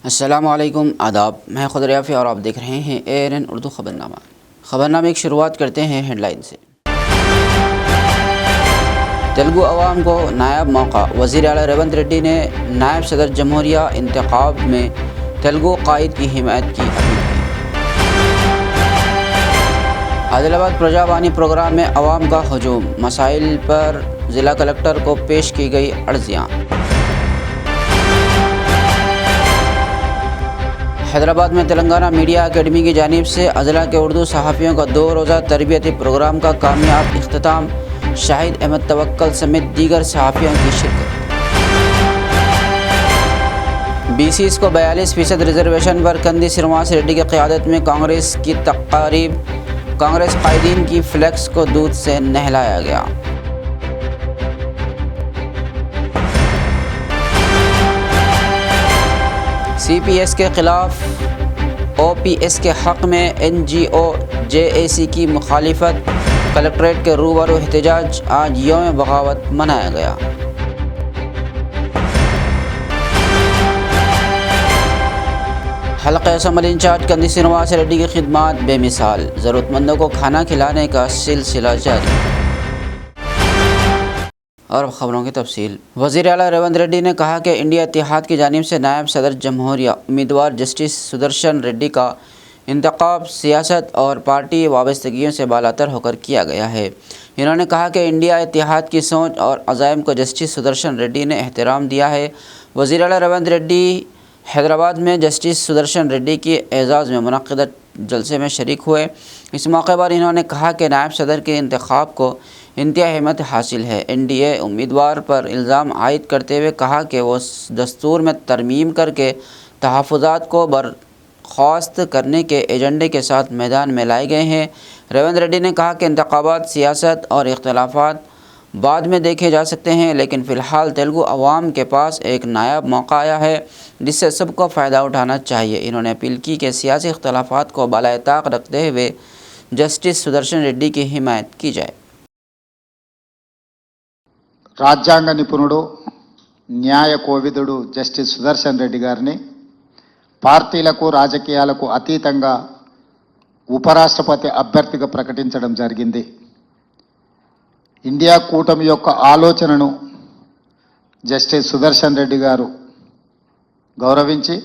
अस्सलामुअलैकुम आदाब, मैं खुद रयाफ़ी और आप देख रहे हैं ANN उर्दू ख़बरनामा। ख़बरनामे की शुरुआत करते हैं हेडलाइन से। तेलुगु अवाम को नायब मौका, वज़ीर आला रेवंत रेड्डी ने नायब सदर जमहूरिया इंतखाब में तेलुगु कायद की हिमायत की अपील की। आदिलाबाद प्रजावानी प्रोग्राम में अवाम का हजूम, मसाइल पर ज़िला कलेक्टर को पेश की गई अर्ज़ियाँ। हैदराबाद में तेलंगाना मीडिया अकेडमी की जानिब से अज़ला के उर्दू सहाफ़ियों का 2 रोज़ा तरबियती प्रोग्राम का कामयाब इख्तिताम, शाहिद अहमद तवक्कल समेत दीगर सहाफ़ियों की शिरकत। BCs को 42% रिजर्वेशन पर कंदी श्रीनिवास रेड्डी की क़यादत में कांग्रेस की तक़रीब, कांग्रेस कायदीन की फ्लैक्स को दूध से नहलाया गया। CPS के ख़िलाफ़ OPS के हक़ में NGO JAC की मुखालिफत, कलेक्ट्रेट के रूबरू एहतजाज, आज यौम बगावत मनाया गया। हल्क़े असम्बली इंचार्ज कंदी श्रीनिवास रेड्डी की खिदमात बेमिसाल, ज़रूरतमंदों को खाना खिलाने का सिलसिला जारी। और ख़बरों की तफसील। वज़ीर आला रेवंत रेड्डी ने कहा कि इंडिया इत्तेहाद की जानिब से नायब सदर जमहूरिया उम्मीदवार जस्टिस सुदर्शन रेड्डी का इंतखाब सियासत और पार्टी वाबस्तगियों से बालातर होकर किया गया है। इन्होंने कहा कि इंडिया इत्तेहाद की सोच और अज़ाइम को जस्टिस सुदर्शन रेड्डी ने एहतराम दिया है। वज़ीर आला रेवंत रेड्डी हैदराबाद में जस्टिस सुदर्शन रेड्डी के एजाज़ में मुनक़्क़िदा जलसे में शरीक हुए। इस मौके पर इन्होंने कहा कि नायब सदर के इंतखाब को इंतहाई अहमियत हासिल है। NDA उम्मीदवार पर इल्ज़ाम आयद करते हुए कहा कि वो दस्तूर में तरमीम करके तहफ़्फ़ुज़ात को बर्खास्त करने के एजेंडे के साथ मैदान में लाए गए हैं। रेवंत रेड्डी ने कहा कि इंतखाबात, सियासत और इख्तिलाफ़ात बाद में देखे जा सकते हैं, लेकिन फ़िलहाल तेलुगु अवाम के पास एक नायाब मौका आया है जिससे सबको फ़ायदा उठाना चाहिए। इन्होंने अपील की कि सियासी इख्तिलाफ़ात को बालाए ताक़ रखते हुए जस्टिस सुदर्शन रेड्डी की हिमायत की जाए। రాజ్యాంగ నిపుణుడు, న్యాయ కోవిదుడు జస్టిస్ సుదర్శన్ రెడ్డి గారిని పార్టీలకు, రాజకీయాలకు అతీతంగా ఉపరాష్ట్రపతి అభ్యర్థిగా ప్రకటించడం జరిగింది. ఇండియా కూటమి యొక్క ఆలోచనను జస్టిస్ సుదర్శన్ రెడ్డి గారు గౌరవించి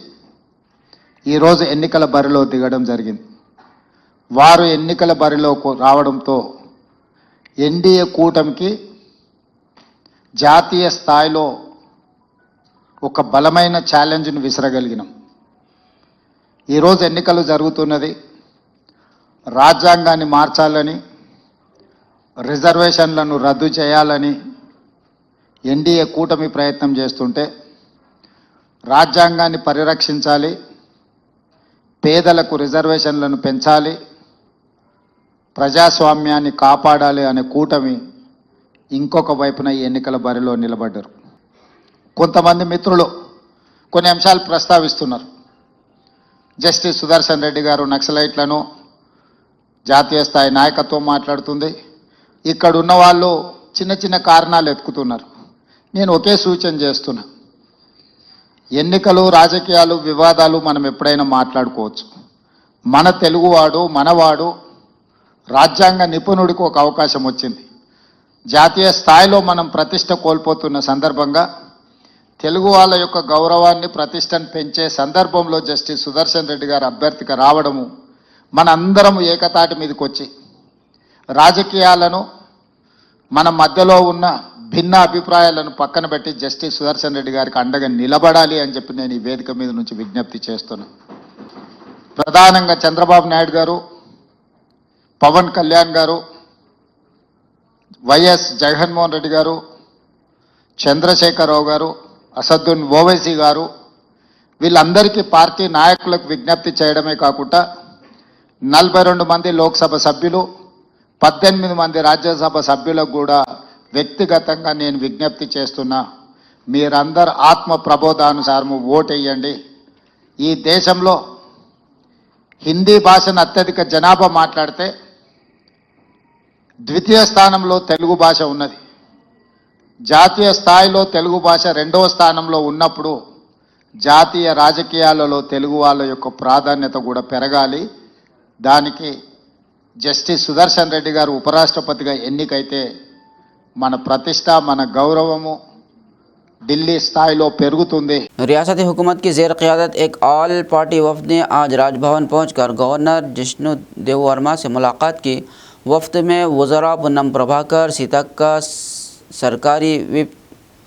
ఈరోజు ఎన్నికల బరిలో దిగడం జరిగింది. వారు ఎన్నికల బరిలో రావడంతో NDA కూటమికి జాతీయ స్థాయిలో ఒక బలమైన ఛాలెంజ్ను విసరగలిగినాం. ఈరోజు ఎన్నికలు జరుగుతున్నది. రాజ్యాంగాన్ని మార్చాలని, రిజర్వేషన్లను రద్దు చేయాలని NDA కూటమి ప్రయత్నం చేస్తుంటే, రాజ్యాంగాన్ని పరిరక్షించాలి, పేదలకు రిజర్వేషన్లను పెంచాలి, ప్రజాస్వామ్యాన్ని కాపాడాలి అనే కూటమి ఇంకొక వైపున ఈ ఎన్నికల బరిలో నిలబడ్డారు. కొంతమంది మిత్రులు కొన్ని అంశాలు ప్రస్తావిస్తున్నారు. జస్టిస్ సుదర్శన్ రెడ్డి గారు నక్సలైట్లను, జాతీయ స్థాయి నాయకత్వం మాట్లాడుతుంది, ఇక్కడ ఉన్న వాళ్ళు చిన్న చిన్న కారణాలు ఎత్తుకుతున్నారు. నేను ఒకే సూచన చేస్తున్నా, ఎన్నికలు, రాజకీయాలు, వివాదాలు మనం ఎప్పుడైనా మాట్లాడుకోవచ్చు. మన తెలుగువాడు, మనవాడు, రాజ్యాంగ నిపుణుడికి ఒక అవకాశం వచ్చింది. జాతీయ స్థాయిలో మనం ప్రతిష్ట కోల్పోతున్న సందర్భంగా తెలుగు వాళ్ళ యొక్క గౌరవాన్ని, ప్రతిష్టను పెంచే సందర్భంలో జస్టిస్ సుదర్శన్ రెడ్డి గారు అభ్యర్థిగా రావడము, మనందరం ఏకతాటి మీదకి వచ్చి రాజకీయాలను, మన మధ్యలో ఉన్న భిన్న అభిప్రాయాలను పక్కన పెట్టి జస్టిస్ సుదర్శన్ రెడ్డి గారికి అండగా నిలబడాలి అని చెప్పి నేను ఈ వేదిక మీద నుంచి విజ్ఞప్తి చేస్తున్నా. ప్రధానంగా చంద్రబాబు నాయుడు గారు, పవన్ కళ్యాణ్ గారు, వైఎస్ జగన్మోహన్ రెడ్డి గారు, చంద్రశేఖరరావు గారు, అసదుద్దీన్ ఓవైసీ గారు, వీళ్ళందరికీ పార్టీ నాయకులకు విజ్ఞప్తి చేయడమే కాకుండా 42 మంది లోక్సభ సభ్యులు, 18 మంది రాజ్యసభ సభ్యులకు కూడా వ్యక్తిగతంగా నేను విజ్ఞప్తి చేస్తున్నా. మీరందరూ ఆత్మ ప్రబోధానుసారము ఓటేయండి. ఈ దేశంలో హిందీ భాషను అత్యధిక జనాభా మాట్లాడితే ద్వితీయ స్థానంలో తెలుగు భాష ఉన్నది. జాతీయ స్థాయిలో తెలుగు భాష రెండవ స్థానంలో ఉన్నప్పుడు జాతీయ రాజకీయాలలో తెలుగు వాళ్ళ యొక్క ప్రాధాన్యత కూడా పెరగాలి. దానికి జస్టిస్ సుదర్శన్ రెడ్డి గారు ఉపరాష్ట్రపతిగా ఎన్నికైతే మన ప్రతిష్ట, మన గౌరవము दिल्ली स्थाई पेरुगुतुंदी। रियासती हुकूमत की ज़ेर क़ियादत एक ऑल पार्टी वफ़द ने आज राजभवन पहुंचकर गवर्नर जिष्णु देववर्मा से मुलाकात की। वफ़द में वज़रा पूनम प्रभाकर, सीतक्का, सरकारी विप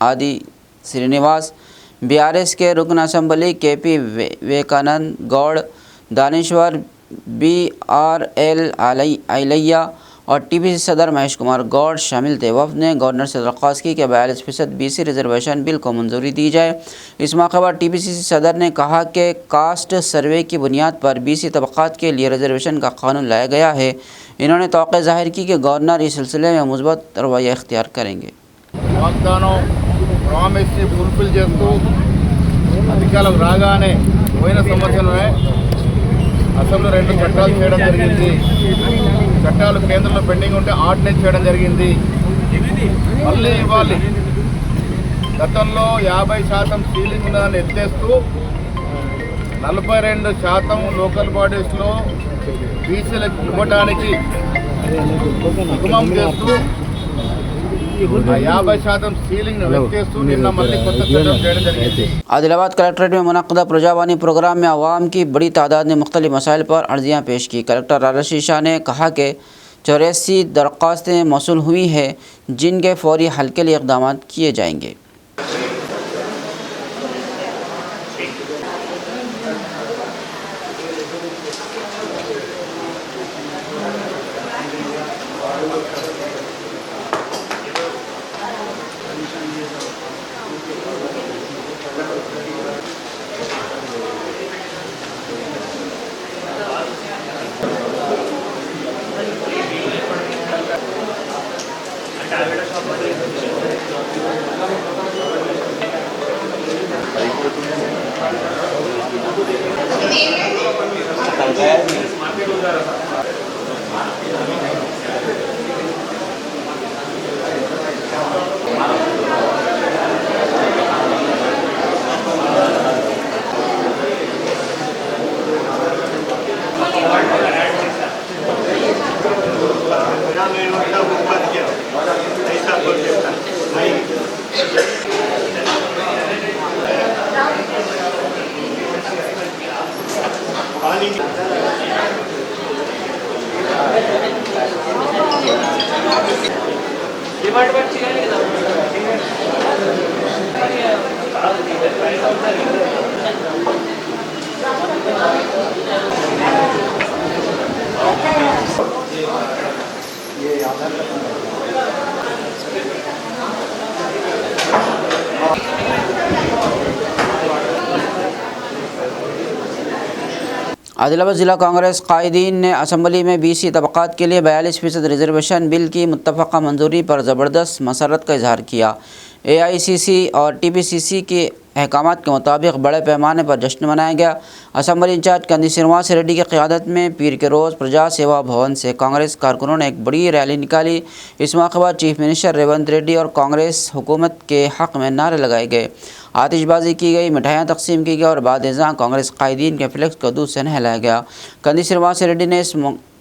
आदि श्रीनिवास, बीआरएस के रुकन assembly KP Vivekanand Goud, Daneshwar BRL Ailaiah और टीपीसी सदर महेश कुमार गौड़ शामिल थे। वफ़द ने गवर्नर से दरख्वास्त की कि 42% BC रिजर्वेशन बिल को मंजूरी दी जाए। इस मौके पर टीपीसी सदर ने कहा कि कास्ट सर्वे की बुनियाद पर BC तबक़ात के लिए रिजर्वेशन का कानून लाया गया है। इन्होंने तौक़े ज़ाहिर की कि गवर्नर इस सिलसिले में मुस्बत रवैया इख्तियार करेंगे। అసెంబ్లీ 2 చట్టాలు చేయడం జరిగింది. చట్టాలు కేంద్రంలో పెండింగ్ ఉంటే ఆర్డినెన్స్ చేయడం జరిగింది. మళ్ళీ ఇవ్వాలి. గతంలో 50% సీలింగ్ దాన్ని ఎత్తేస్తూ 42% లోకల్ బాడీస్లో బీసీలకు ఇవ్వడానికి ఉద్యమం చేస్తూ 50% సీలింగ్ ఎత్తేస్తూ నిన్న మళ్ళీ కొత్త చట్టం చేయడం జరిగింది. आदिलाबाद कलेक्ट्रेट में मुनक़दा प्रजावानी प्रोग्राम में आवाम की बड़ी तादाद ने मुख्तलिफ मसाइल पर अर्जियाँ पेश की। कलेक्टर राजश्री शाह ने कहा कि 84 दरख्वास्तें मौसूल हुई हैं जिनके फौरी हल के लिए इक़दाम किए जाएंगे। आदिलाबाद ज़िला कांग्रेस कायदीन ने असम्बली में BC तबक़ात के लिए 42% रिजर्वेशन बिल की मुत्तफ़क़ा मंजूरी पर ज़बरदस्त मसरत का इजहार किया। AICC और TPCC के अहकामात के मुताबिक बड़े पैमाने पर जश्न मनाया गया। असम्बली इंचार्ज कंदी श्रीनिवास रेड्डी की क़यादत में पीर के रोज़ प्रजा सेवा भवन से कांग्रेस कारकुनों ने एक बड़ी रैली निकाली। इस मौके पर चीफ मिनिस्टर रेवंत रेड्डी और कांग्रेस हुकूमत के हक़ में नारे लगाए गए, आतिशबाजी की गई, मिठाइयाँ तकसीम की गई और बाद-ए-ज़ां कांग्रेस कायदीन के फ्लेक्स को दूध से नहलाया गया। कंदी श्रीनिवास रेड्डी ने इस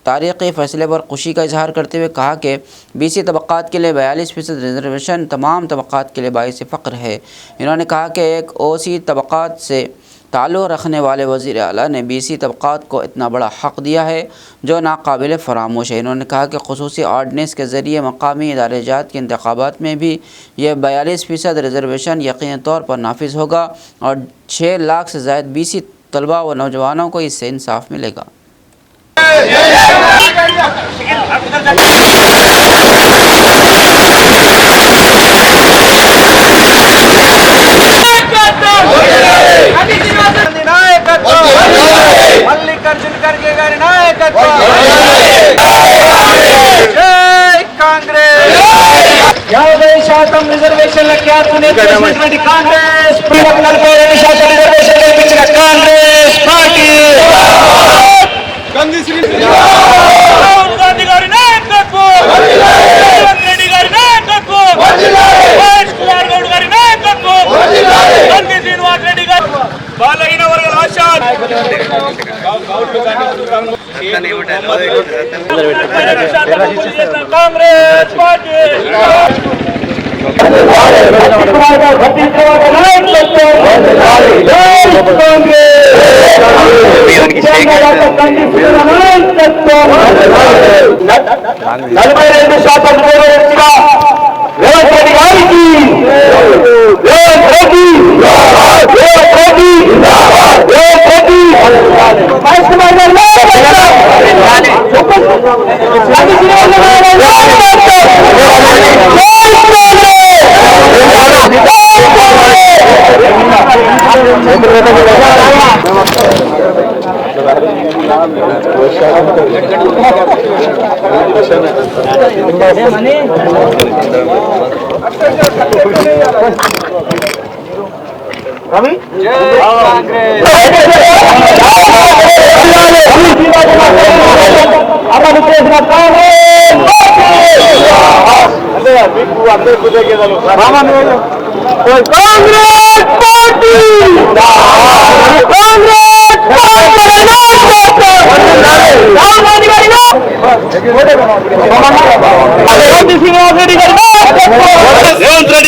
तारीख़ी फ़ैसले पर खुशी का इजहार करते हुए कहा कि BC तबक़ात के लिए 42% रिजर्वेशन तमाम तबक़ात के लिए बाइस फ़ख्र है। इन्होंने कहा कि एक OC तबक़ात से ताल्लुक़ रखने वाले वज़ीर आला ने BC तबक़ात को इतना बड़ा हक़ दिया है जो नाकाबिल फ़रामोश है। इन्होंने कहा कि ख़ुसूसी ऑर्डिनेंस के ज़रिए मकामी इदारे जात के इंतख़ाबात में भी यह 42% रिजर्वेशन यकीनी तौर पर नाफिज होगा और 6 लाख से ज़ायद BC तलबा व नौजवानों को इससे इंसाफ मिलेगा। మల్లికార్జున ఖర్గే గారి నాయకత్వం, జై కాంగ్రెస్। 50% రిజర్వేషన్ల క్యాప్ను ఎత్తివేసినటువంటి కాంగ్రెస్, 42% రిజర్వేషన్లు ఇప్పించిన కాంగ్రెస్ పార్టీ, రాహుల్ గాంధీ గారి నాయకత్వం, రేవంత్ రెడ్డి గారి నాయకత్వం, మహేష్ కుమార్ గౌడ్ గారి నాయకత్వం, కంది శ్రీనివాస్ రెడ్డి గారు కాంగ్రెస్ పార్టీ నలభై 2% నెరవేర్చిన రేవంత్ రెడ్డి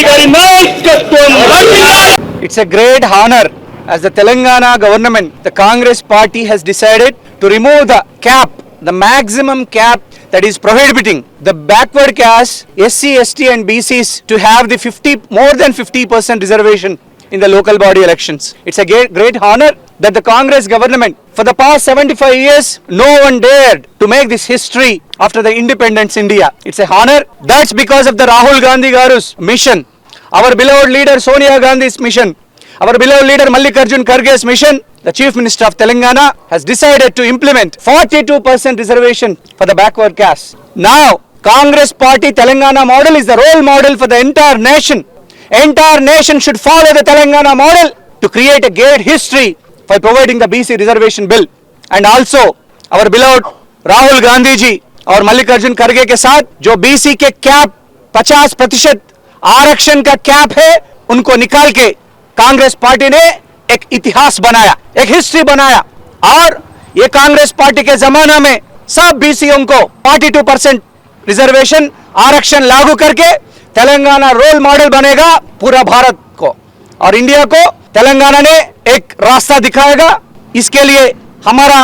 గారికి It's a great honor as the Telangana government, the Congress party has decided to remove the cap, the maximum cap that is prohibiting the backward caste, SC, ST and BCs to have the more than 50% reservation in the local body elections. It's a great honor that the Congress government, for the past 75 years, no one dared to make this history after the independence India. It's a honor. That's because of the Rahul Gandhi Garu's mission, our beloved leader Sonia Gandhi's mission, our beloved leader Mallikarjun Kharge's mission. The Chief Minister of Telangana has decided to implement 42% reservation for the backward caste. Now, Congress Party Telangana model is the role model for the entire nation. Entire nation should follow the Telangana model to create a great history by providing the BC reservation bill. And also, our beloved Rahul Gandhi ji और मल्लिकार्जुन खड़गे के साथ जो BC के cap 50% आरक्षण का cap है, उनको निकाल के कांग्रेस पार्टी ने एक इतिहास बनाया, एक हिस्ट्री बनाया। और ये कांग्रेस पार्टी के जमाना में सब बीसीओं को 42% रिजर्वेशन आरक्षण लागू करके तेलंगाना रोल मॉडल बनेगा पूरा भारत को, और इंडिया को तेलंगाना ने एक रास्ता दिखाएगा। इसके लिए हमारा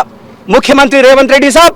मुख्यमंत्री रेवंत रेड्डी साहब,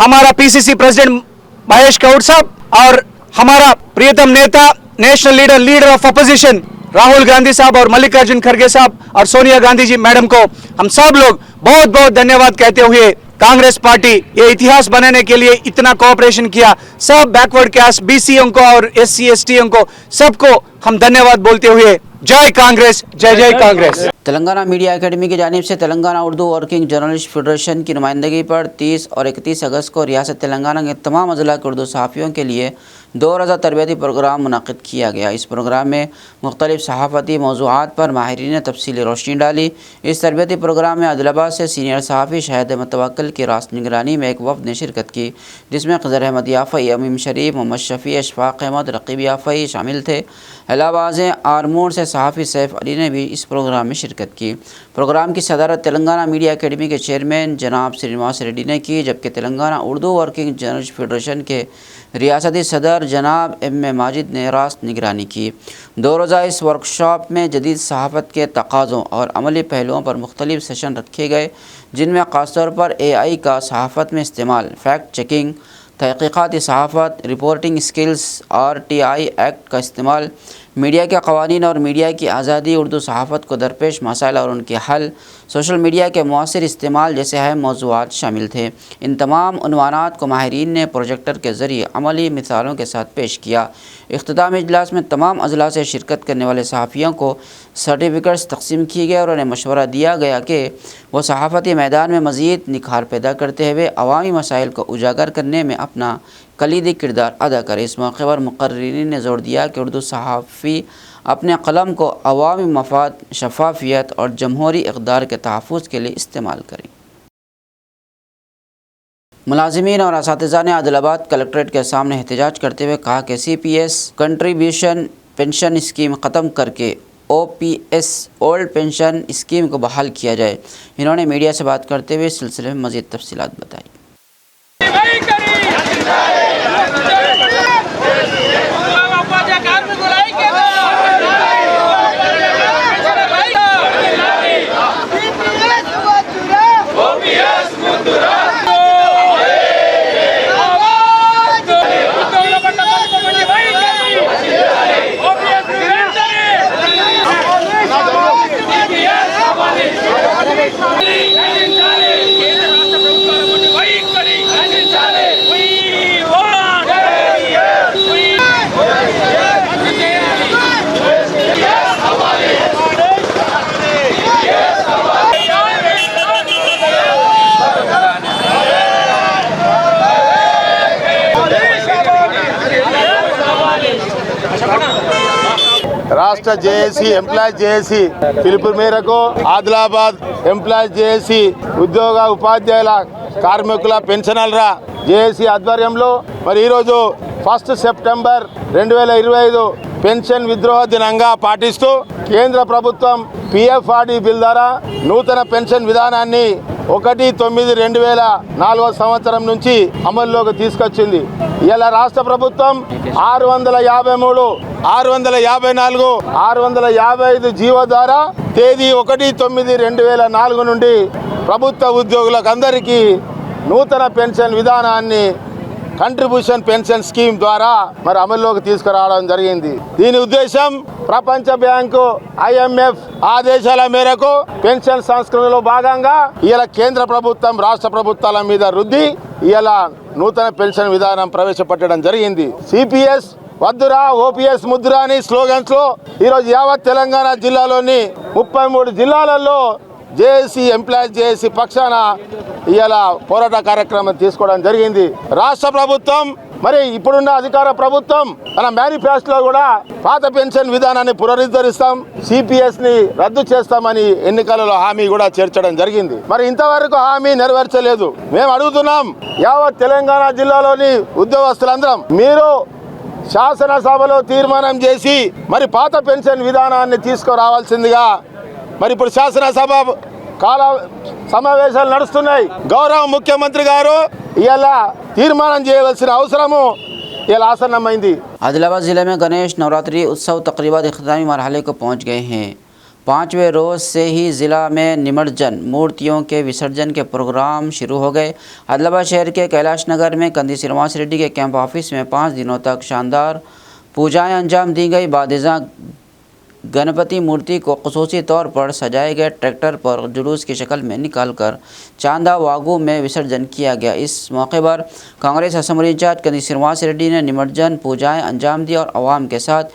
हमारा पीसीसी प्रेसिडेंट महेश गौड़ साहब और हमारा प्रियतम नेता national leader of opposition Rahul Gandhi साहब और मल्लिकार्जुन खड़गे साहब और सोनिया गांधी जी मैडम को हम सब लोग बहुत बहुत धन्यवाद कहते हुए, कांग्रेस पार्टी ये इतिहास बनाने के लिए इतना कोऑपरेशन किया, सब बैकवर्ड कास्ट बीसीओं को और एससी एसटीओं को सबको हम धन्यवाद बोलते हुए जय कांग्रेस, जय जय कांग्रेस। तेलंगाना मीडिया एकेडमी की जानिब से Telangana Urdu working journalist federation की नुमाइंदगी पर 30 और 31 अगस्त को रियासत तेलंगाना के तमाम अजला के उर्दू सहाफ़ियों के लिए 2 रोज़ा तरबियती प्रोग्राम मुनक़िद किया गया। इस प्रोग्राम में मुख्तलिफ़ सहाफ़ती मौज़ूआत पर माहिरीन ने तफसीली रोशनी डाली। इस तरबियती प्रोग्राम में अदलाबाद से सीनियर सहाफ़ी शहद मुतवक्किल की रास्त निगरानी में एक वफ़द ने शिरकत की, जिसमें ख़ज़र अहमद याफ़ई, अमीम शरीफ, मोहम्मद शफ़ी, अशफ़ाक़ अहमद, रक़ीब याफ़ई शामिल थे। इलाहाबाद आरमूर से सहाफ़ी सैफ अली ने भी इस प्रोग्राम में शिरकत की। प्रोग्राम की सदारत तेलंगाना मीडिया एकेडमी के चेयरमैन जनाब श्रीनिवास रेड्डी ने की, जबकि Telangana Urdu working journalist federation के रियासती सदर जनाब एम माजिद ने रास्त निगरानी की। 2 रोज़ा इस वर्कशॉप में जदीद सहाफ़त के तकाज़ों और अमली पहलुओं पर मुख्तलिफ़ सेशन रखे गए, जिनमें ख़ासतौर पर AI का सहाफ़त में इस्तेमाल, फैक्ट चेकिंग, तहक़ीक़ाती सहाफ़त, रिपोर्टिंग स्किल्स, RTI एक्ट का इस्तेमाल, मीडिया के क़वानीन और मीडिया की आज़ादी, उर्दू सहाफ़त को दरपेश मसाइल और उनके हल, सोशल मीडिया के मौसर इस्तेमाल जैसे अहम मौज़ूआत शामिल थे। इन तमाम उन्वानात को माहिरीन ने प्रोजेक्टर के ज़रिए अमली मिसालों के साथ पेश किया। इख्तितामी इजलास में तमाम अजला से शिरकत करने वाले सहाफ़ियों को सर्टिफ़िकेट्स तक़सीम किए गए और उन्हें मशवरा दिया गया कि वो सहाफ़ती मैदान में मज़ीद निखार पैदा करते हुए अवामी मसाइल को उजागर करने में अपना कलीदी किरदार अदा करे। इस मौके पर मुक़र्रिरीन ने ज़ोर दिया कि उर्दू सहाफ़ी अपने कलम को अवामी मफाद, शफ़ाफ़ियत और जमहूरी इक़दार के तहफ़्फ़ुज़ के लिए इस्तेमाल करें। मुलाजिमीन और असातिज़ा ने आदिलाबाद कलेक्ट्रेट के सामने एहतजाज करते हुए कहा कि CPS कंट्रीब्यूशन पेंशन स्कीम ख़त्म करके OPS ओल्ड पेंशन स्कीम को बहाल किया जाए। इन्होंने मीडिया से बात करते हुए इस सिलसिले में मज़ीद तफसीलात बताई। కేంద్ర రాష్ట్ర ప్రభుత్వాల మొండి వైఖరి నశించాలి. We want రద్దు చేయాలి. రాష్ట్ర జేఏసీ ఎంప్లాయీస్ జేఏసీ పిలుపు మేరకు ఆదిలాబాద్ ఎంప్లాయీస్ జేఏసీ ఉద్యోగ ఉపాధ్యాయుల కార్మికుల పెన్షనర్ల జేఏసీ ఆధ్వర్యంలో మరి ఈరోజు 1 సెప్టెంబర్ 2025 పెన్షన్ విద్రోహ దినంగా పాటిస్తూ కేంద్ర ప్రభుత్వం పిఎఫ్ఆర్డి బిల్ ద్వారా నూతన పెన్షన్ విధానాన్ని 1/9/2004 సంవత్సరం నుంచి అమల్లోకి తీసుకొచ్చింది. ఇలా రాష్ట్ర ప్రభుత్వం 653, 654, 655 జీవో ద్వారా తేదీ 1/9/2004 నుండి ప్రభుత్వ ఉద్యోగులకు అందరికీ నూతన పెన్షన్ విధానాన్ని కంట్రిబ్యూషన్ పెన్షన్ స్కీమ్ ద్వారా మరి అమల్లోకి తీసుకురావడం జరిగింది. దీని ఉద్దేశం ప్రపంచ బ్యాంకు IMF ఆదేశాల మేరకు పెన్షన్ సంస్కరణలో భాగంగా ఇలా కేంద్ర ప్రభుత్వం రాష్ట్ర ప్రభుత్వాల మీద రుద్ది ఇలా నూతన పెన్షన్ విధానం ప్రవేశపెట్టడం జరిగింది. సిపిఎస్ వద్దురా ఓపీఎస్ ముద్దురా అని స్లోగన్స్ లో ఈరోజు యావత్ తెలంగాణ జిల్లాలోని 33 జిల్లాలలో జేఏసీ ఎంప్లాయీస్ జేఏసీ పక్షాన ఇలా పోరాట కార్యక్రమం తీసుకోవడం జరిగింది. రాష్ట్ర ప్రభుత్వం మరి ఇప్పుడున్న అధికార ప్రభుత్వం తన మేనిఫెస్టోలో కూడా పాత పెన్షన్ విధానాన్ని పునరుద్ధరిస్తాం, సిపిఎస్ ని రద్దు చేస్తామని ఎన్నికలలో హామీ కూడా చేర్చడం జరిగింది. మరి ఇంతవరకు హామీ నెరవేర్చలేదు. మేము అడుగుతున్నాం యావత్ తెలంగాణ జిల్లాలోని ఉద్యోగస్తులందరం మీరు శాసనసభలో తీర్మానం చేసి మరి పాత పెన్షన్ విధానాన్ని తీసుకురావాల్సిందిగా మరి ఇప్పుడు శాసనసభ కాల సమావేశాలు నడుస్తున్నాయి. గౌరవ ముఖ్యమంత్రి గారు ఇలా తీర్మానం చేయవలసిన అవసరము ఇలా ఆసన్నమైంది. आदिलाबाद ज़िले में गणेश नवरात्रि उत्सव तकरीबन इख्तितामी मरहले को पहुंच गए हैं। 5वें रोज़ से ही ज़िला में निमज्जन मूर्तियों के विसर्जन के प्रोग्राम शुरू हो गए। आदिलाबाद शहर के कैलाश नगर में कंदी श्रीनिवास रेड्डी के कैंप ऑफिस में 5 दिनों तक शानदार पूजाएं अंजाम दी गई। बादिजा गणपति मूर्ति को ख़ुसूसी तौर पर सजाए गए ट्रैक्टर पर जुलूस की शक्ल में निकालकर चांदा वागू में विसर्जन किया गया। इस मौके पर कांग्रेस असेंबली इंचार्ज कंदी श्रीनिवास रेड्डी ने निमज्जन पूजाएं अंजाम दी और आवाम के साथ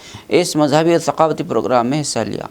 इस मजहबी और सकाफती प्रोग्राम में हिस्सा लिया।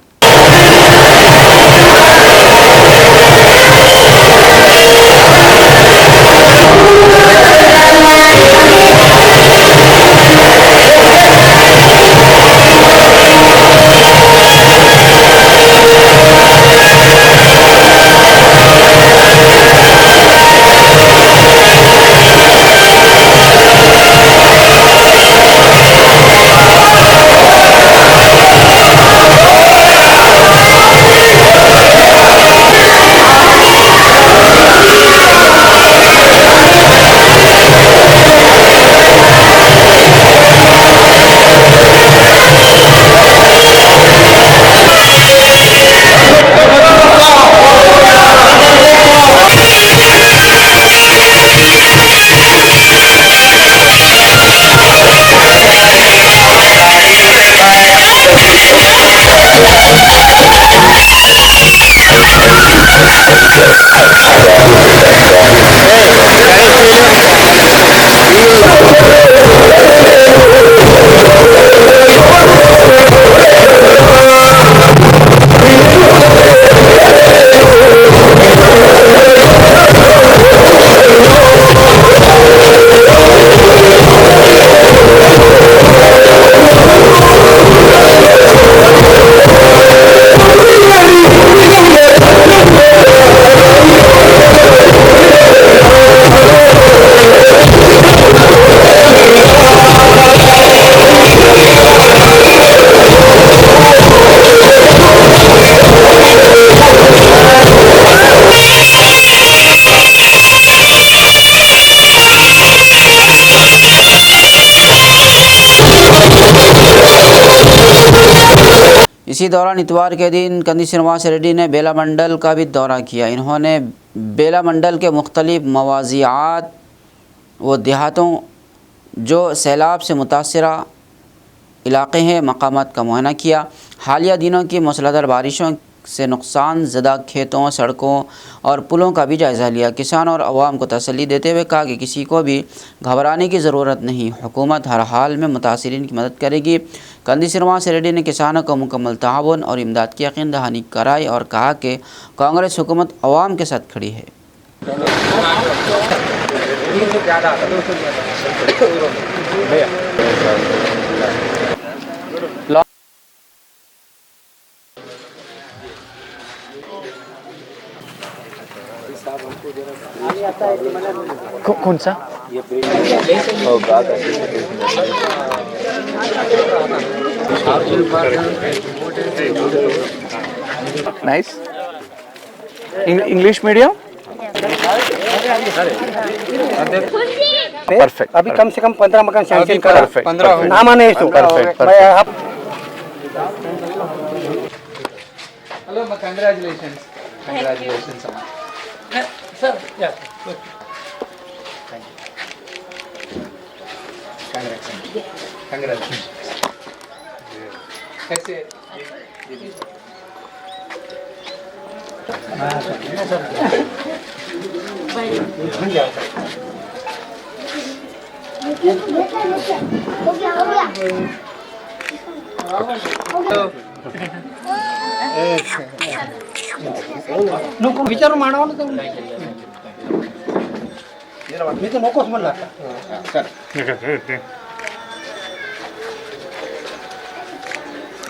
इसी दौरान इतवार के दिन कंदी श्रीनिवास रेड्डी ने बेला मंडल का भी दौरा किया। इन्होंने बेला मंडल के मुख्तलिफ मवाजियात व देहातों जो सैलाब से मुतासरा इलाक़े हैं मकामात का मुआयना किया। हालिया दिनों की मूसलाधार बारिशों से नुकसान ज़दा खेतों, सड़कों और पुलों का भी जायज़ा लिया। किसानों और अवाम को तसल्ली देते हुए कहा कि किसी को भी घबराने की ज़रूरत नहीं, हुकूमत हर हाल में मुतासिरीन की मदद करेगी। कंदी श्रीनिवास रेड्डी ने किसानों को मुकम्मल ताउन और इमदाद की यकीन दहानी कराई और कहा कि कांग्रेस हुकूमत अवाम के साथ खड़ी है। कौन सा नाइस इंग्लिश मीडियम परफेक्ट। अभी कम से कम 15 मकान सैंक्शन करा। 15 नाम आने तो perfect. Hello, congratulations sir. Congratulations. कैसे विचार मानव मी तर नकोच म्हणला।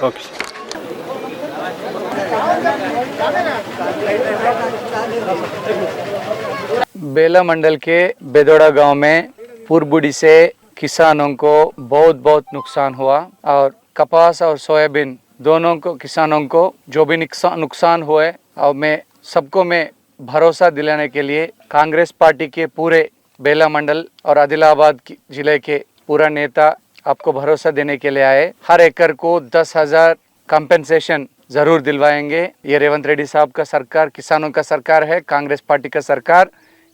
ओके। बेला मंडल के बेदोड़ा गांव में पुरबुड़ी से किसानों को बहुत नुकसान हुआ और कपास और सोयाबीन दोनों को किसानों को जो भी नुकसान हुए और मैं सबको मैं भरोसा दिलाने के लिए कांग्रेस पार्टी के पूरे बेला मंडल और आदिलाबाद जिले के पूरा नेता आपको भरोसा देने के लिए आए। हर एकड़ को 10,000 कंपेंसेशन जरूर दिलवाएंगे। ये रेवंत रेड्डी साहब का सरकार किसानों का सरकार है, कांग्रेस पार्टी का सरकार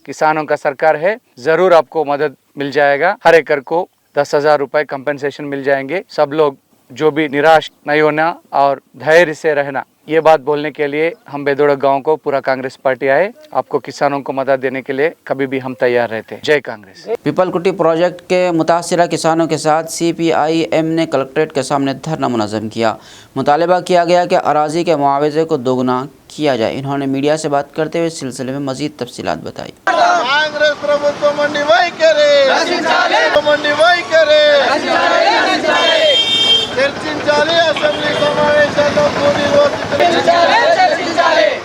किसानों का सरकार है। जरूर आपको मदद मिल जाएगा। हर एकड़ को 10,000 रुपए कंपेंसेशन मिल जाएंगे। सब लोग जो भी निराश नहीं होना और धैर्य से रहना, ये बात बोलने के लिए हम बेदोड़ा गांव को पूरा कांग्रेस पार्टी आए। आपको किसानों को मदद देने के लिए कभी भी हम तैयार रहते हैं। जय कांग्रेस। पिपलकुटी प्रोजेक्ट के मुतासिरा किसानों के साथ CPIM ने कलेक्ट्रेट के सामने धरना मुनज़्ज़म किया। मुतालबा किया गया कि अराजी के मुआवजे को दोगुना किया जाए। इन्होंने मीडिया से बात करते हुए सिलसिले में मजीद तफसीलात बताई। కాంగ్రెస్ ప్రభుత్వం మండి వైఖరి చర్చించాలి, అసెంబ్లీ సమావేశాల్లో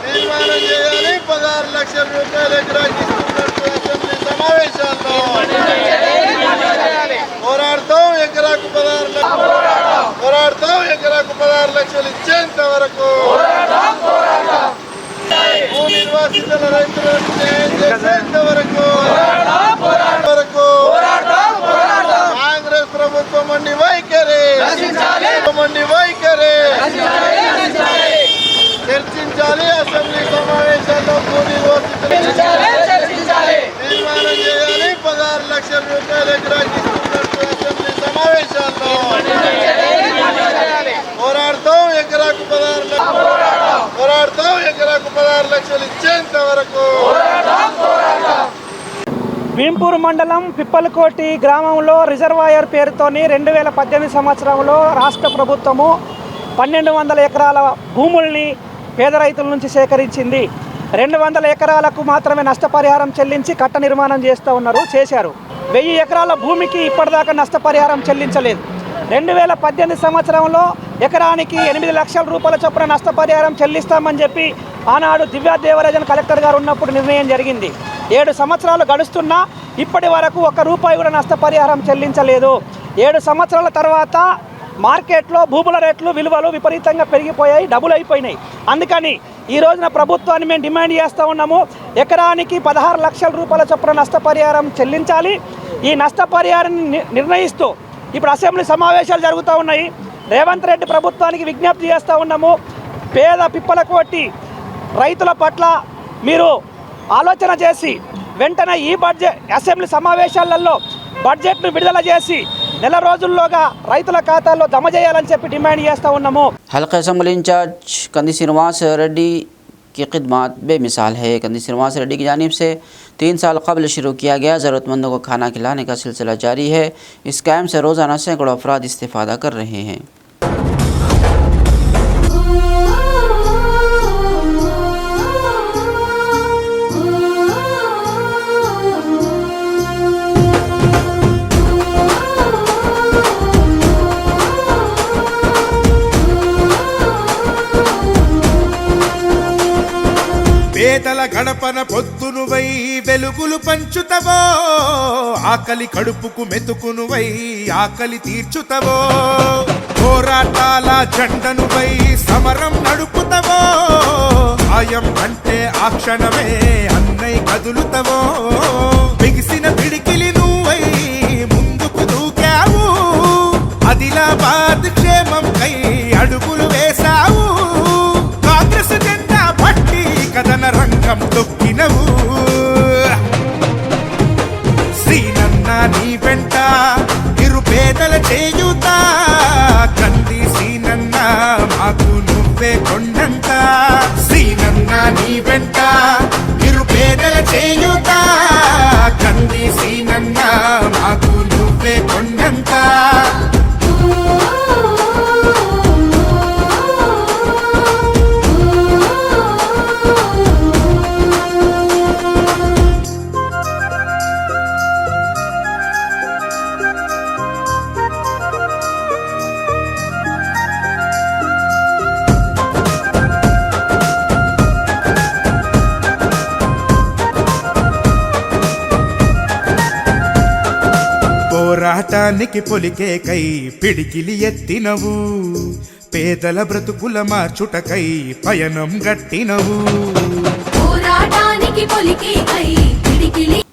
తీర్మానం చేయాలి। 16 లక్షల రూపాయల ఎకరాకి ఇస్తున్నట్టు అసెంబ్లీ సమావేశాల్లో పోరాడతాం। ఎకరాకు 16 లక్షలు ఇచ్చేంత వరకు భూ నిర్వాసితుల రైతులకు న్యాయం చేసేంత వరకు కాంగ్రెస్ ప్రభుత్వం మండి వైఖరి చర్చించాలి, అసెంబ్లీ సమావేశాల్లో భూ నిర్వాసితులు తీర్మానం చేయాలి। 16 లక్షల రూపాయల ఎకరాకి ఇస్తున్నట్టు అసెంబ్లీ సమావేశాల్లో పోరాడతాం। ఎకరాకు 16 లక్షలు ఇచ్చేంత వరకు భీంపూర్ మండలం పిప్పలకోటి గ్రామంలో రిజర్వాయర్ పేరుతోని 2018 సంవత్సరంలో రాష్ట్ర ప్రభుత్వము 1200 ఎకరాల భూముల్ని పేద రైతుల నుంచి సేకరించింది। 200 ఎకరాలకు మాత్రమే నష్టపరిహారం చెల్లించి కట్ట నిర్మాణం చేశారు। 1000 ఎకరాల భూమికి ఇప్పటిదాకా నష్టపరిహారం చెల్లించలేదు। 2018 సంవత్సరంలో ఎకరానికి 8 లక్షల రూపాయల చొప్పున నష్టపరిహారం చెల్లిస్తామని చెప్పి ఆనాడు దివ్యా దేవరాజన్ కలెక్టర్ గారు ఉన్నప్పుడు నిర్ణయం జరిగింది। 7 సంవత్సరాలు గడుస్తున్నా ఇప్పటి వరకు ₹1 కూడా నష్టపరిహారం చెల్లించలేదు। 7 సంవత్సరాల తర్వాత మార్కెట్లో భూముల రేట్లు విలువలు విపరీతంగా పెరిగిపోయాయి, డబుల్ అయిపోయినాయి। అందుకని ఈ రోజున ప్రభుత్వాన్ని మేము డిమాండ్ చేస్తూ ఉన్నాము, ఎకరానికి 16 లక్షల రూపాయల చొప్పున నష్టపరిహారం చెల్లించాలి। ఈ నష్టపరిహారాన్ని నిర్ణయిస్తూ ఇప్పుడు అసెంబ్లీ సమావేశాలు జరుగుతూ ఉన్నాయి। రేవంత్ రెడ్డి ప్రభుత్వానికి విజ్ఞప్తి చేస్తూ ఉన్నాము, పేద పిప్పలకోటి రైతుల పట్ల మీరు ఆలోచన చేసి వెంటనే ఈ అసెంబ్లీ సమావేశాలలో బడ్జెట్ను విడుదల చేసి నెల రోజుల్లోగా రైతుల ఖాతాల్లో జమ చేయాలని చెప్పి డిమాండ్ చేస్తూ ఉన్నాము। हल्का असम्बली इंचार्ज कंदी श्रीनिवास रेड्डी की खिदमत बेमिसाल है। कंदी श्रीनिवास रेड्डी की जानिब से 3 साल कबल शुरू किया गया ज़रूरतमंदों को खाना खिलाने का सिलसिला जारी है। इस कैम्प से रोज़ाना सैकड़ों अफराद इस्तेफ़ादा कर रहे हैं। పేదల గడపన పొద్దునువై వెలుగులు పంచుతవో, ఆకలి కడుపుకు మెతుకునువై ఆకలి తీర్చుతవో, పోరాటాల జెండనువై సమరం నడుపుతవో, సాయం అంటే ఆ క్షణమే అన్నై కదులుతవో, బిగిసిన పిడికిలి నువ్వై ముందుకు దూకావు, ఆదిలాబాద్ క్షేమం కై అడుగులు వేశావు, కాంగ్రెస్ జెండా పట్టి కథన రంగం తొక్కినవు, శ్రీనన్న నీ వెంట నిరుపేదల చేయుత, కంది శ్రీనన్న మాకు నువ్వే కొండంత, శ్రీనన్న నీ వెంట నిరుపేదల చేయుత, కంది శ్రీనన్న మాకు నువ్వే కొండంత. పోరాటానికి పొలికే కై పిడికిలి ఎత్తినవు, పేదల బ్రతుకుల మార్చుటకై పయనం గట్టినవు.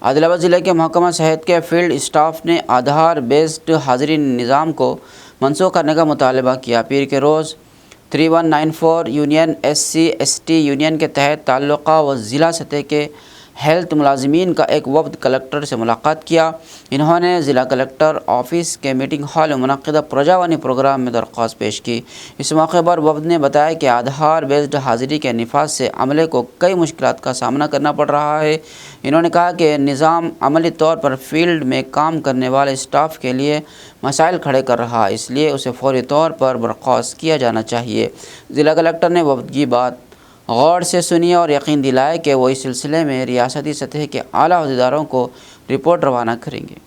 आदिलाबाद ज़िले के महकमा सेहत के फील्ड स्टाफ ने आधार बेस्ड हाजिरी निज़ाम को मनसूख करने का मुतालबा किया। पीर के रोज़ 3194 यूनियन SC/ST यूनियन के तहत ताल्लुक़ा व ज़िला सतह के हेल्थ मुलाजिमीन का एक वफ़द कलेक्टर से मुलाकात किया। इन्होंने ज़िला कलेक्टर ऑफिस के मीटिंग हॉल में मुनक़िदा प्रजावानी प्रोग्राम में दरख्वास्त पेश की। इस मौके पर वफ़द ने बताया कि आधार बेस्ड हाज़िरी के निफाज से अमले को कई मुश्किलात का सामना करना पड़ रहा है। इन्होंने कहा कि निज़ाम अमली तौर पर फील्ड में काम करने वाले स्टाफ के लिए मसाइल खड़े कर रहा है, इसलिए उसे फ़ौरी तौर पर बर्खास्त किया जाना चाहिए। ज़िला कलेक्टर ने वफ़द की बात गौर से सुनी और यकीन दिलाया कि वो इस सिलसिले में रियासती सतह के आला अहदेदारों को रिपोर्ट रवाना करेंगे।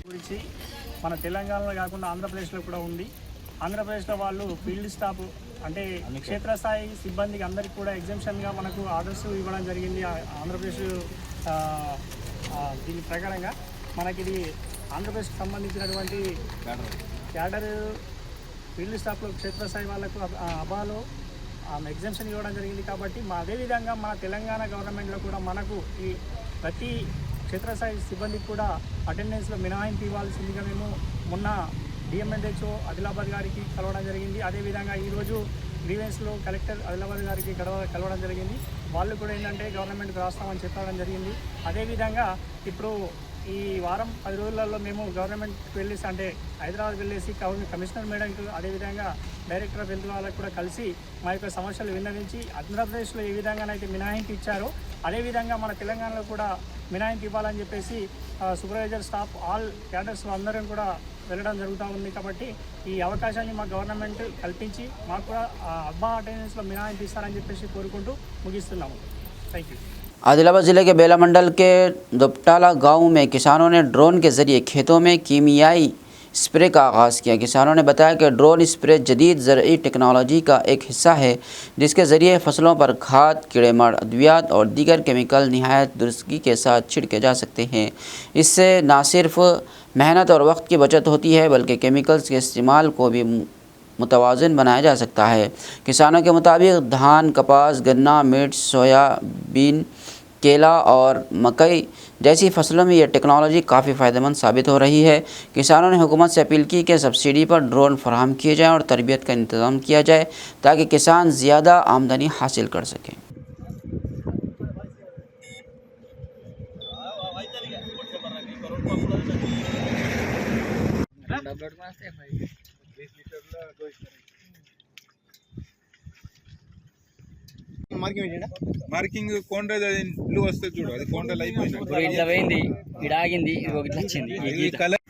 గురించి మన తెలంగాణలో కాకుండా ఆంధ్రప్రదేశ్లో కూడా ఉంది. ఆంధ్రప్రదేశ్లో వాళ్ళు ఫీల్డ్ స్టాఫ్ అంటే క్షేత్రస్థాయి సిబ్బందికి అందరికీ కూడా ఎగ్జామ్షన్గా మనకు ఆర్డర్స్ ఇవ్వడం జరిగింది. ఆంధ్రప్రదేశ్ దీని ప్రకారంగా మనకి ఇది ఆంధ్రప్రదేశ్కి సంబంధించినటువంటి క్యాడర్ ఫీల్డ్ స్టాఫ్లో క్షేత్రస్థాయి వాళ్ళకు అబాలో ఎగ్జామ్షన్ ఇవ్వడం జరిగింది. కాబట్టి అదేవిధంగా మన తెలంగాణ గవర్నమెంట్లో కూడా మనకు ఈ ప్రతి క్షేత్రస్థాయి సిబ్బందికి కూడా అటెండెన్స్లో మినహాయింపు ఇవ్వాల్సిందిగా మేము మొన్న డిఎంఎన్హెచ్ఓ ఆదిలాబాద్ గారికి కలవడం జరిగింది. అదేవిధంగా ఈరోజు గ్రీవెన్స్లో కలెక్టర్ ఆదిలాబాద్ గారికి కలవడం జరిగింది. వాళ్ళు కూడా ఏంటంటే గవర్నమెంట్కి రాస్తామని చెప్పడం జరిగింది. అదేవిధంగా ఇప్పుడు ఈ వారం 10 రోజులలో మేము గవర్నమెంట్కి వెళ్ళేసి అంటే హైదరాబాద్ వెళ్ళేసి కమిషనర్ మేడంకు అదేవిధంగా డైరెక్టర్ ఆఫ్ హెల్త్ వాళ్ళకు కూడా కలిసి మా యొక్క సమస్యలు విన్నవించి ఆంధ్రప్రదేశ్లో ఏ విధంగానైతే మినహాయింపు ఇచ్చారో అదేవిధంగా మన తెలంగాణలో కూడా మినహాయింపు ఇవ్వాలని చెప్పేసి సూపర్వైజర్ స్టాఫ్ ఆల్ క్యాడర్స్ అందరం కూడా వెళ్ళడం జరుగుతూ ఉంది. కాబట్టి ఈ అవకాశాన్ని మా గవర్నమెంట్ కల్పించి మాకు కూడా అబ్బా అటెండెన్స్లో మినహాయింపు ఇస్తారని చెప్పేసి కోరుకుంటూ ముగిస్తున్నాము. Thank you. आदिलाबाद ज़िले के बेला मंडल के दुपटाला गांव में किसानों ने ड्रोन के ज़रिए खेतों में कीमियाई स्प्रे का आगाज़ किया। किसानों ने बताया कि ड्रोन स्प्रे जदीद ज़रूरी टेक्नोलॉजी का एक हिस्सा है जिसके ज़रिए फसलों पर खाद, कीड़ेमार अद्वियात और दीगर केमिकल नहायत दुरुस्तगी के साथ छिड़के जा सकते हैं। इससे न सिर्फ मेहनत और वक्त की बचत होती है बल्कि केमिकल्स के इस्तेमाल को भी मुतवाज़िन बनाया जा सकता है। किसानों के मुताबिक धान, कपास, गन्ना, मिर्च, सोयाबीन, केला और मकई जैसी फसलों में यह टेक्नोलॉजी काफ़ी फ़ायदेमंद साबित हो रही है। किसानों ने हुकूमत से अपील की कि सब्सिडी पर ड्रोन फराहम किए जाएँ और तरबियत का इंतज़ाम किया जाए ताकि किसान ज़्यादा आमदनी हासिल कर सकें। మార్కింగ్ కోండ్ర బ్లూ వస్తే చూడు, అది కోండ్రలు అయిపోయింది, ఇట్లా పోయింది, ఇడ ఆగింది, ఇట్లా వచ్చింది ఈ కలర్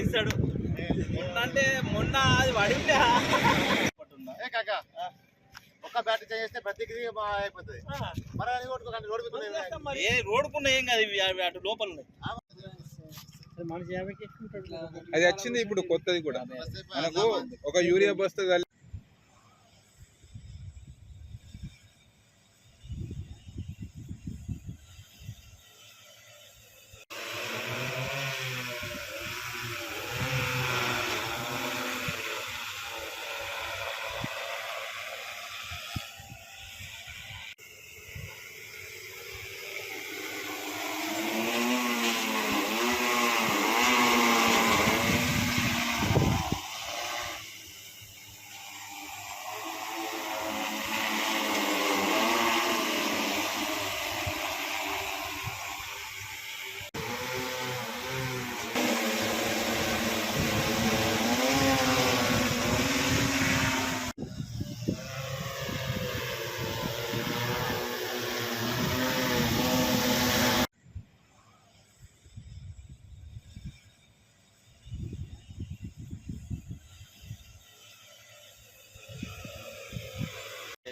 ఇస్తాడు. అంటే మొన్న అది పడింది ఒక్క బ్యాటరీ చేస్తే ప్రతికి అయిపోతుంది. రోడ్డుకున్న ఏం కాదు, ఇవి అటు లోపల ఉన్నాయి. అది వచ్చింది ఇప్పుడు కొత్తది కూడా. మనకు ఒక యూరియా బస్తా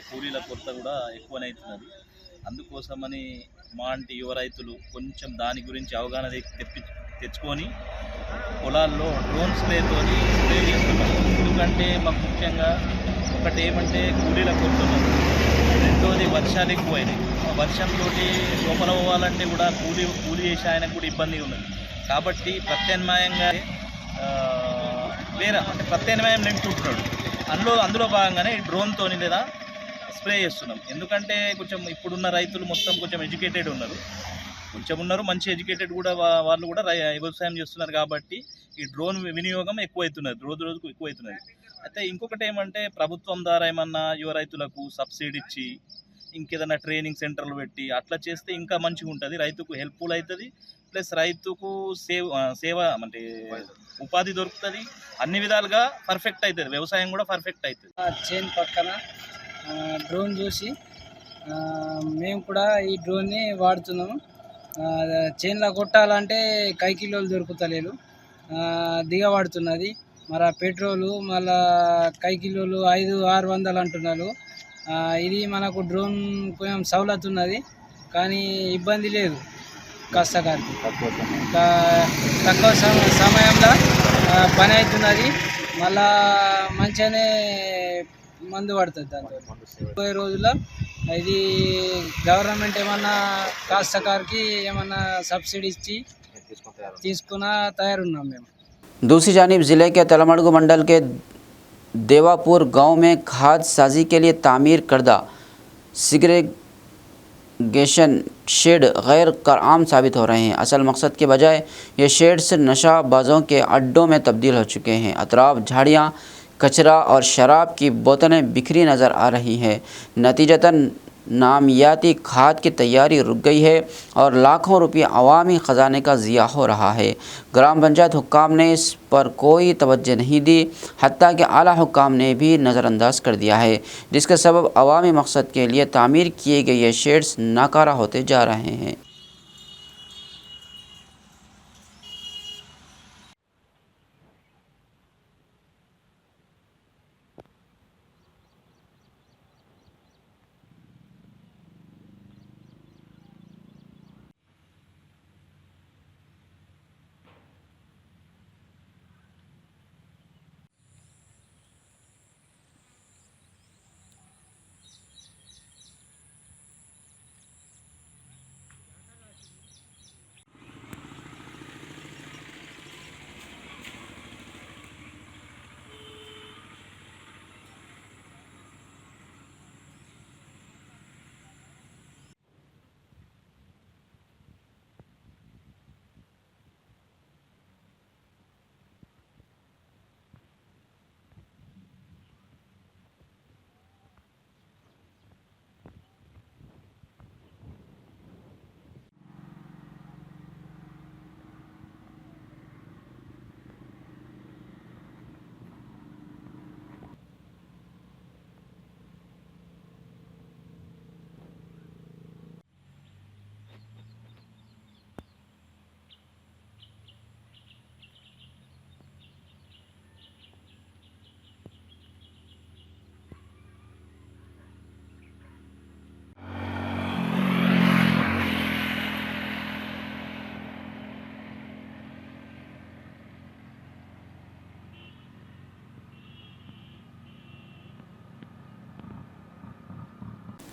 కూలీల కొరత కూడా ఎక్కువనే అవుతున్నది. అందుకోసమని మా అంటి యువ రైతులు కొంచెం దాని గురించి అవగాహన తెచ్చుకొని పొలాల్లో డ్రోన్ స్ప్రేతోని స్ప్రే చేస్తున్నాం. ఎందుకంటే మాకు ముఖ్యంగా ఒకటి ఏమంటే కూలీల కొరత ఉన్నది, రెండోది వర్షాలు ఎక్కువైనాయి. వర్షంతో లోపల పోవాలంటే కూడా కూలీ చేసే ఆయనకు కూడా ఇబ్బంది ఉన్నది. కాబట్టి ప్రత్యామ్నాయంగా వేరే అంటే ప్రత్యామ్నాయం నింపుకుంటున్నాడు. అందులో భాగంగానే డ్రోన్తో లేదా స్ప్రే చేస్తున్నాం. ఎందుకంటే కొంచెం ఇప్పుడున్న రైతులు మొత్తం కొంచెం ఎడ్యుకేటెడ్ ఉన్నారు, మంచి ఎడ్యుకేటెడ్ కూడా వాళ్ళు కూడా వ్యవసాయం చేస్తున్నారు. కాబట్టి ఈ డ్రోన్ వినియోగం ఎక్కువైతున్నది, రోజుకు ఎక్కువైతున్నది. అయితే ఇంకొకటి ఏమంటే ప్రభుత్వం ద్వారా ఏమన్నా యువ రైతులకు సబ్సిడీ ఇచ్చి ఇంకేదైనా ట్రైనింగ్ సెంటర్లు పెట్టి అట్లా చేస్తే ఇంకా మంచిగా ఉంటుంది, రైతుకు హెల్ప్ఫుల్ అవుతుంది. ప్లస్ రైతుకు సేవ అంటే ఉపాధి దొరుకుతుంది, అన్ని విధాలుగా పర్ఫెక్ట్ అవుతుంది, వ్యవసాయం కూడా పర్ఫెక్ట్ అవుతుంది. చేను పక్కన డ్రోన్ చూసి మేము కూడా ఈ డ్రోన్ని వాడుతున్నాము. చేనులో కొట్టాలంటే కైకిలోలు దొరుకుతలేరు, దిగబడుతున్నది. మరి పెట్రోలు మళ్ళా కైకిలోలు 500-600 అంటున్నారు. ఇది మనకు డ్రోన్ కొంచెం సౌలత్ ఉన్నది, కానీ ఇబ్బంది లేదు. కష్టకారికి తక్కువ సమయంలో పని అవుతున్నది, మళ్ళా మంచిగానే మందు పడుతుంది. దాంతో 30 రోజుల్లో ఇది గవర్నమెంట్ ఏమన్నా కాస్తకారికి ఏమన్నా సబ్సిడీ ఇచ్చి తీసుకున్న తయారున్నాం మేము. दूसरी जानिब ज़िले के तलमड़गु मंडल के देवापुर गांव में खाद साजी के लिए तामीर करदा सिग्रेगेशन शेड गैर कारआम साबित हो रहे हैं। असल मकसद के बजाय ये शेड्स नशाबाजों के अड्डों में तब्दील हो चुके हैं। अतराफ झाड़ियाँ, कचरा और शराब की बोतलें बिखरी नज़र आ रही हैं। नतीजतन नामियाती खाद की तैयारी रुक गई है और लाखों रुपये अवामी ख़जाने का ज़िया हो रहा है। ग्राम पंचायत हुक्काम ने इस पर कोई तवज्जो नहीं दी, हत्ता कि आला हुक्काम ने भी नज़रअंदाज कर दिया है, जिसके सबब अवामी मकसद के लिए तामीर किए गए ये शेड्स नाकारा होते जा रहे हैं।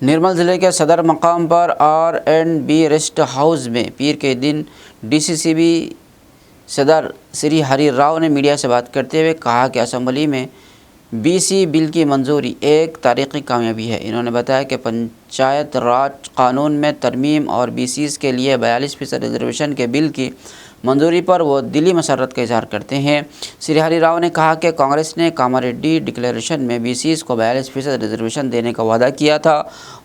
निर्मल ज़िले के सदर मकाम पर R&B रेस्ट हाउस में पीर के दिन DCCB सदर श्री हरि राव ने मीडिया से बात करते हुए कहा कि असेंबली में BC बिल की मंजूरी एक तारीखी कामयाबी है। इन्होंने बताया कि पंचायत राज कानून में तरमीम और BCs के लिए 42% रिजर्वेशन के बिल की मंजूरी पर वो दिली मसरत का इजहार करते हैं। श्री हरि राव ने कहा कि कांग्रेस ने कामारेड्डी डिक्लेरेशन में BCs को 42% रिजर्वेशन देने का वादा किया था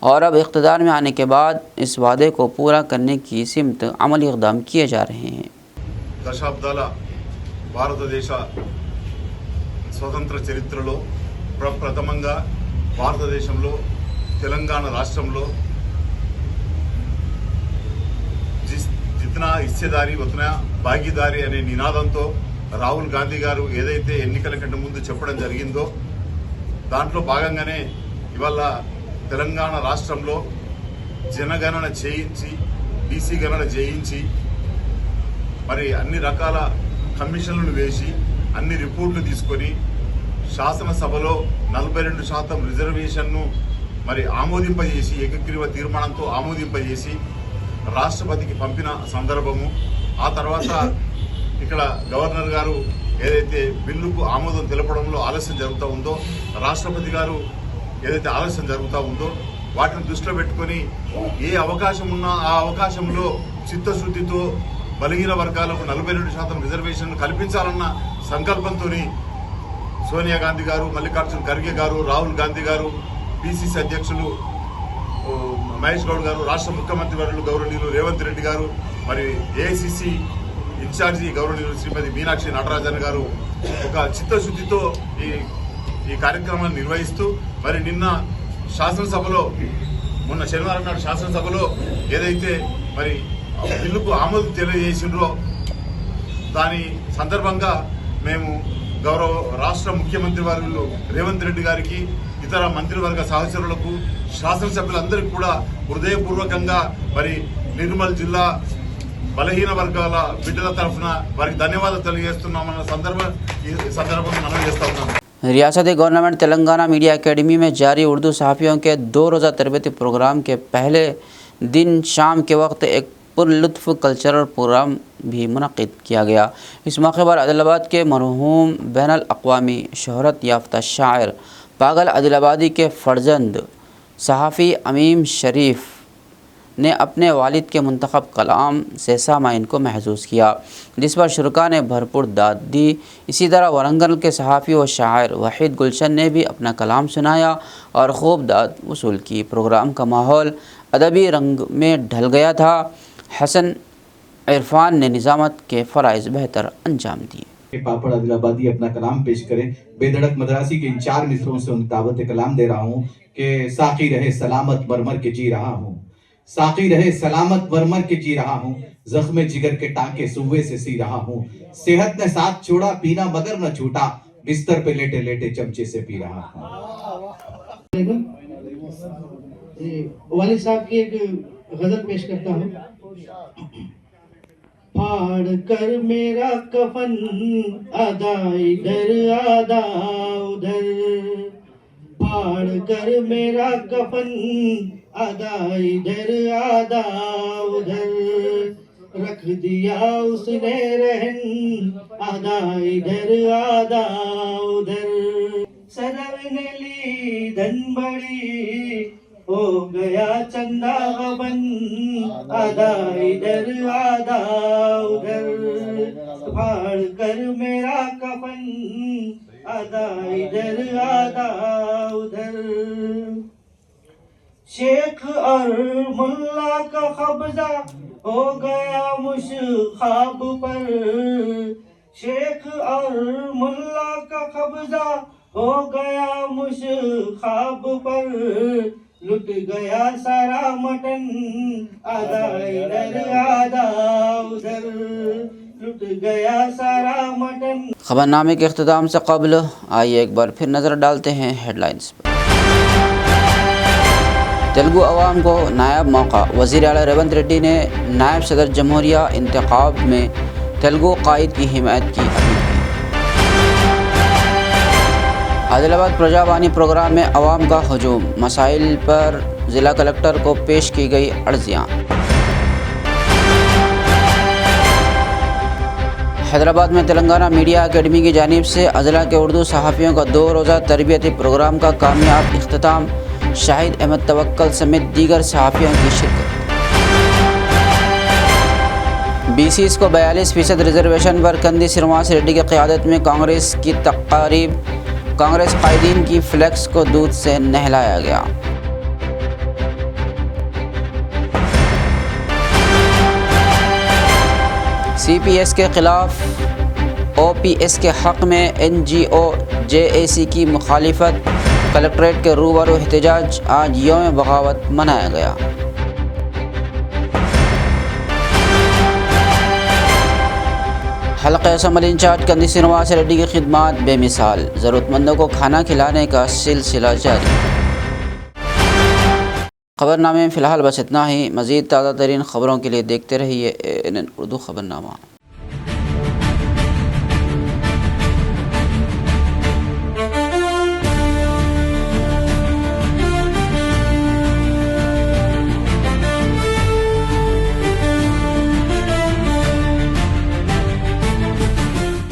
और अब इख्तिदार में आने के बाद इस वादे को पूरा करने की सिमत अमली इक़दाम किए जा रहे हैं। దశాబ్దాల భారతదేశ స్వతంత్ర చరిత్రలో ప్రప్రథమంగా భారతదేశంలో తెలంగాణ రాష్ట్రంలో జిత్నా హిస్సేదారీ ఉత్నా భాగీదారీ అనే నినాదంతో రాహుల్ గాంధీ గారు ఏదైతే ఎన్నికల కంటే ముందు చెప్పడం జరిగిందో దాంట్లో భాగంగానే ఇవాళ తెలంగాణ రాష్ట్రంలో జనగణన చేయించి BC గణన చేయించి మరి అన్ని రకాల కమిషన్లను వేసి అన్ని రిపోర్ట్లు తీసుకొని శాసనసభలో 42% రిజర్వేషన్ను మరి ఆమోదింపజేసి ఏకగ్రీవ తీర్మానంతో ఆమోదింపజేసి రాష్ట్రపతికి పంపిన సందర్భము. ఆ తర్వాత ఇక్కడ గవర్నర్ గారు ఏదైతే బిల్లుకు ఆమోదం తెలపడంలో ఆలస్యం జరుగుతూ ఉందో, రాష్ట్రపతి గారు ఏదైతే ఆలస్యం జరుగుతూ ఉందో వాటిని దృష్టిలో పెట్టుకొని ఏ అవకాశం ఉన్నా ఆ అవకాశంలో చిత్తశుద్ధితో బలహీన వర్గాలకు 42% రిజర్వేషన్ కల్పించాలన్న సంకల్పంతో సోనియా గాంధీ గారు, మల్లికార్జున ఖర్గే గారు, రాహుల్ గాంధీ గారు, PCC అధ్యక్షులు మహేష్ గౌడ్ గారు, రాష్ట్ర ముఖ్యమంత్రి వర్యులు గౌరవనీయులు రేవంత్ రెడ్డి గారు, మరి AICC ఇన్ఛార్జి గౌరవనీయులు శ్రీమతి మీనాక్షి నటరాజన్ గారు ఒక చిత్తశుద్ధితో ఈ కార్యక్రమాన్ని నిర్వహిస్తూ మరి నిన్న శాసనసభలో మొన్న శనివారం నాడు శాసనసభలో ఏదైతే మరి బిల్లుకు ఆమోదం తెలియజేసిండ్రో దాని సందర్భంగా మేము గౌరవ రాష్ట్ర ముఖ్యమంత్రి వర్యులు రేవంత్ రెడ్డి గారికి, ఇతర మంత్రివర్గ సహచరులకు, శాసనసభ్యులందరికీ కూడా హృదయపూర్వకంగా మరి నిర్మల్ జిల్లా బలహీన వర్గాల బిడ్డల తరఫున వారికి ధన్యవాదాలు తెలియజేస్తున్నామన్న సందర్భంగా మనం చేస్తా ఉన్నాం। रियासती गवर्नमेंट तेलंगाना मीडिया एकेडमी में जारी उर्दू सहाफ़ियों के 2 रोज़ा तरबती प्रोग्राम के पहले दिन शाम के वक्त एक पुरलुत्फ़ कल्चरल प्रोग्राम भी मुनक़िद किया गया। इस मौके पर आदिलाबाद के मरहूम बैनुल अक़वामी शोहरत याफ्ता शायर पागल आदिलाबादी के फ़र्जंद सहाफ़ी अमीम शरीफ ने अपने वालिद के मुंतखब कलाम से सामाइन को महसूस किया, जिस पर शुरका ने भरपूर दाद दी। इसी तरह वरंगल के सहाफ़ी व शायर वहीद गुलशन ने भी अपना कलाम सुनाया और खूब दाद वसूल की। प्रोग्राम का माहौल अदबी रंग में ढल गया था। हसन इरफान ने निज़ामत के फ़राइज़ बेहतर अंजाम दिए। पापड़ आदिलाबादी अपना कलाम पेश करें। बेधड़क मदरासी के इन 4 मिसरों से उन्हें दावत कलाम दे रहा हूँ कि साकी रहे सलामत मरमर के जी रहा हूँ, साकी रहे सलामत मरमर के जी रहा हूँ, जख्मे जिगर के टांके सुवे से सी रहा हूँ, सेहत ने साथ छोड़ा पीना मगर न छूटा, बिस्तर पे लेटे लेटे चमचे से पी रहा हूँ। वालिद साहब की एक गजल पेश करता हूँ। फाड़ कर मेरा कफन आधा इधर आधा उधर, फाड़ कर मेरा कफन आधा इधर आधा उधर, रख दिया उसने रहन आधा इधर आधा उधर, सदर ने ली धन बड़ी हो गया चंदा बन आधा इधर आधा उधर, फाड़ कर मेरा कफन आधा इधर आधा उधर। शेख और मुल्ला का कब्जा हो गया मुश्खाब पर, शेख और मुल्ला का कब्जा हो गया मुश्खाब पर, लुट गया सारा मटन आधा इधर आधा उधर, लुट गया सारा मटन। खबरनामे के इख्तिताम से कबल आइए एक बार फिर नज़र डालते हैं हेडलाइंस पर। तेलुगु अवाम को नायब मौका। वज़ीर आला रेवंत रेड्डी ने नायब सदर जमहूरिया इंतखाब में तेलुगु कायद की हिमायत की अपील की। आदिलाबाद प्रजावाणी प्रोग्राम में अवाम का हजूम, मसाइल पर जिला कलेक्टर को पेश की गई अर्जियाँ। हैदराबाद में तेलंगाना मीडिया एकेडमी की जानिब से अजला के उर्दू सहाफ़ियों का 2 रोज़ा तरबियती प्रोग्राम का कामयाब इख्तिताम। शाहिद अहमद तवक्कल समेत दीगर सहाफ़ियों की शिरकत। BCs को 42% रिजर्वेशन पर कंदी श्रीनिवास रेड्डी की क़यादत में कांग्रेस की तक़रीब। कांग्रेस कायदीन की फ्लैक्स को दूध से नहलाया गया। CPS के खिलाफ OPS के हक़ में NGO JAC की मुखालिफत। कलेक्ट्रेट के रूबरू एहतजाज। आज यौम बगावत मनाया गया। हल्का असम्बली इंचार्ज कंदी श्रीनिवास रेड्डी की खिदमत बेमिसाल। ज़रूरतमंदों को खाना खिलाने का सिलसिला जारी। खबरनामे में फ़िलहाल बस इतना ही। मज़ीद ताज़ा तरीन ख़बरों के लिए देखते रहिए ANN उर्दू खबरनामा।